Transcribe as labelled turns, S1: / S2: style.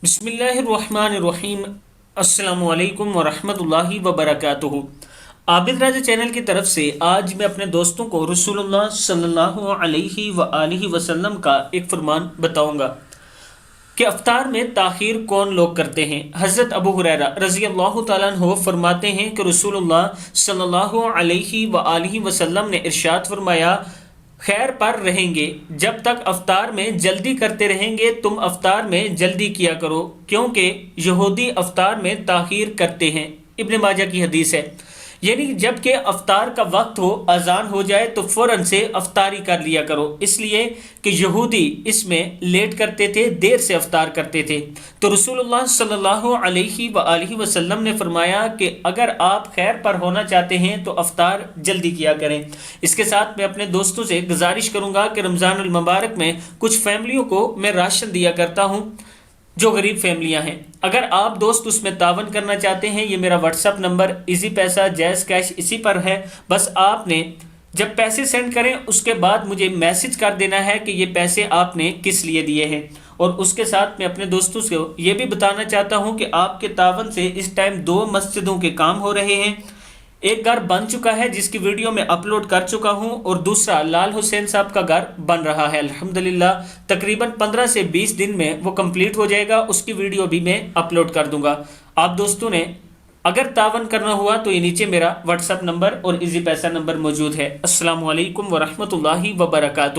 S1: बिस्मिल्लाहिर्रहमानिर्रहीम। अस्सलामु अलैकुम वरहमतुल्लाहि वबरकातुहू। आबिद्राजा चैनल की तरफ से आज मैं अपने दोस्तों को रसूलुल्लाह सल्लल्लाहु अलैहि वआलिहि वसल्लम का एक फरमान बताऊंगा कि अफ्तार में ताखीर कौन लोग करते हैं। हज़रत अबू हुरैरा रज़ी अल्लाह तआला अन्हु फरमाते हैं कि रसूलुल्लाह सल्लल्लाहु अलैहि वआलिहि वसल्लम ने इरशाद फरमाया, खैर पर रहेंगे जब तक अफ्तार में जल्दी करते रहेंगे तुम अफ्तार में जल्दी किया करो, क्योंकि यहूदी अफ्तार में ताखीर करते हैं। इब्न माजा की हदीस है। यानी जब के अफ्तार का वक्त हो, अजान हो जाए तो फ़ौरन से अफ्तारी कर लिया करो, इसलिए कि यहूदी इसमें लेट करते थे, देर से अफ्तार करते थे। तो रसूलुल्लाह सल्लल्लाहु अलैहि वआलिहि वसल्लम ने फरमाया कि अगर आप खैर पर होना चाहते हैं तो अफ्तार जल्दी किया करें। इसके साथ मैं अपने दोस्तों से गुजारिश करूँगा कि रमज़ानुल मुबारक में कुछ फैमिलियों को मैं राशन दिया करता हूँ जो गरीब फैमिलियां हैं। अगर आप दोस्त उसमें तावन करना चाहते हैं, ये मेरा व्हाट्सअप नंबर इजी पैसा जैज़ कैश इसी पर है। बस आपने जब पैसे सेंड करें उसके बाद मुझे मैसेज कर देना है कि ये पैसे आपने किस लिए दिए हैं। और उसके साथ मैं अपने दोस्तों से ये भी बताना चाहता हूँ कि आपके तावन से इस टाइम 2 मस्जिदों के काम हो रहे हैं। एक घर बन चुका है जिसकी वीडियो मैं अपलोड कर चुका हूं, और दूसरा लाल हुसैन साहब का घर बन रहा है। अल्हम्दुलिल्लाह तकरीबन 15 से 20 दिन में वो कंप्लीट हो जाएगा, उसकी वीडियो भी मैं अपलोड कर दूंगा। आप दोस्तों ने अगर तावन करना हुआ तो ये नीचे मेरा व्हाट्सअप नंबर और इजी पैसा नंबर मौजूद है। अस्सलामु अलैकुम वरहमतुल्लाहि वबरकातुहू।